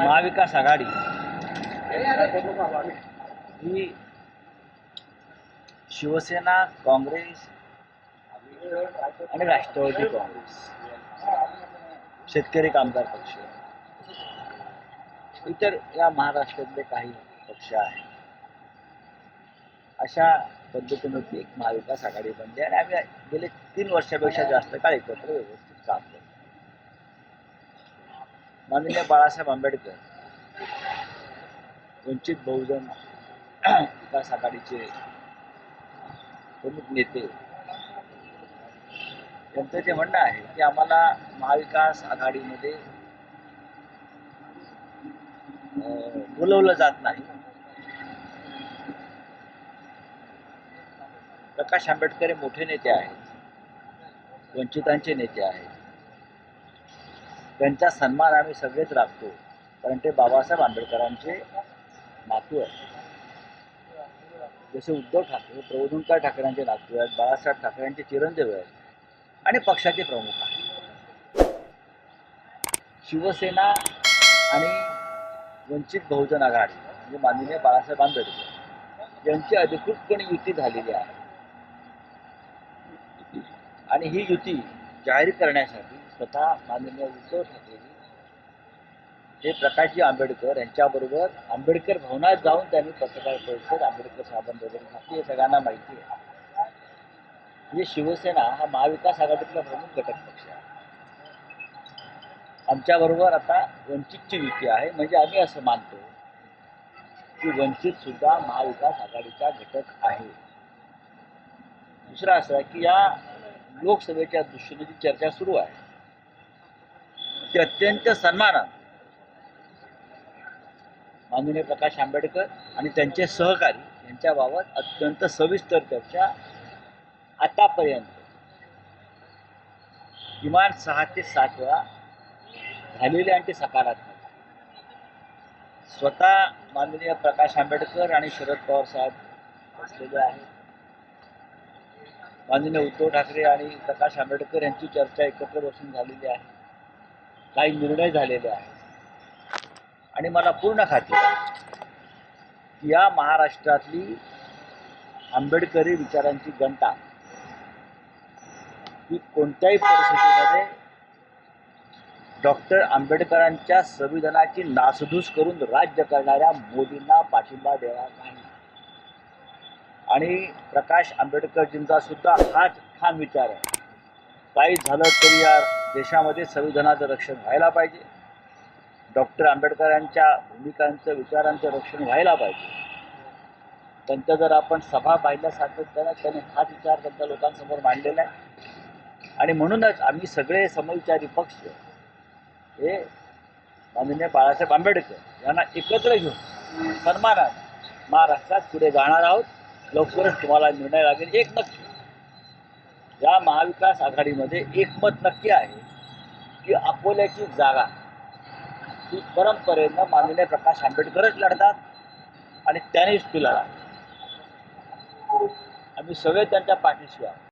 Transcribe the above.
महाविकास आघाडी ही शिवसेना, काँग्रेस आणि राष्ट्रवादी काँग्रेस, शेतकरी कामगार पक्ष, इतर या महाराष्ट्रातले काही पक्ष आहेत. अशा पद्धतीने ती एक महाविकास आघाडी बनली आणि आम्ही गेले 3 वर्षापेक्षा जास्त काळ एकत्र व्यवस्थित काम करतो. माननीय बाळासाहेब आंबेडकर, वंचित बहुजन विकास आघाडीचे प्रमुख नेते, त्यांचं जे म्हणणं आहे की आम्हाला महाविकास आघाडीमध्ये बोलवलं जात नाही. प्रकाश आंबेडकर हे मोठे नेते आहेत, वंचितांचे नेते आहेत. त्यांचा सन्मान आम्ही सगळेच राखतो, कारण ते बाबासाहेब आंबेडकरांचे नातू आहेत. जसे उद्धव ठाकरे प्रबोधनकार ठाकरेंचे नातू आहेत, बाळासाहेब ठाकरेंचे चिरंजीव आहेत आणि पक्षाचे प्रमुख आहेत. शिवसेना आणि वंचित बहुजन आघाडी म्हणजे माननीय बाळासाहेब आंबेडकर यांची अधिकृतपणे युती झालेली आहे आणि ही युती जाहीर करण्यासाठी स्वतः माननीय उद्धव ठाकरे हे प्रकाशजी आंबेडकर यांच्याबरोबर आंबेडकर भवनात जाऊन त्यांनी पत्रकार परिषद आंबेडकर साहेबांबरोबर घातली. हे सगळ्यांना माहिती आहे. म्हणजे शिवसेना हा महाविकास आघाडीतला प्रमुख घटक पक्ष आहे. आमच्याबरोबर आता वंचितची युती आहे, म्हणजे आम्ही असं मानतो की वंचित सुद्धा महाविकास आघाडीचा घटक आहे. दुसरं असं आहे की या लोकसभेच्या दृष्टीने जी चर्चा सुरू आहे ती अत्यंत सन्मानाने माननीय प्रकाश आंबेडकर आणि त्यांचे सहकारी यांच्याबाबत अत्यंत सविस्तर चर्चा आतापर्यंत किमान 6 ते 7 वेळा झालेली आणि ते सकारात्मक. स्वतः माननीय प्रकाश आंबेडकर आणि शरद पवार साहेब असलेले आहेत. माननीय उद्धव ठाकरे आणि प्रकाश आंबेडकर यांची चर्चा एकत्र बसून झालेली आहे. काही निर्णय झालेले आहेत आणि मला पूर्ण खात्री आहे की या महाराष्ट्रातली आंबेडकरी विचारांची घंटा ही कोणत्याही परिस्थितीमध्ये डॉक्टर आंबेडकरांच्या संविधानाची नासधूस करून राज्य करणाऱ्या मोदींना पाठिंबा देणार नाही. आणि प्रकाश आंबेडकरजींचा सुद्धा हाच ठाम विचार आहे. काही झालं तरी या देशामध्ये संविधानाचं रक्षण व्हायला पाहिजे. डॉक्टर आंबेडकरांच्या भूमिकांचं, विचारांचं रक्षण व्हायला पाहिजे. त्यांचं जर आपण सभा पाहिल्या सातत्यानं त्याने हाच विचार त्यांच्या लोकांसमोर मांडलेला आहे. आणि म्हणूनच आम्ही सगळे समविचारी पक्ष हे माननीय बाळासाहेब आंबेडकर यांना एकत्र घेऊन सन्मानाने महाराष्ट्रात पुढे जाणार आहोत. लवकरच तुम्हाला निर्णय लागेल. एक नक्की या महाविकास आघाडीमध्ये एकमत नक्की आहे की अकोल्याची जागा ही परंपरेनं माननीय प्रकाश आंबेडकरच लढतात आणि त्यानेच ती लढा. आम्ही सगळे त्यांच्या पाठीशी आहोत.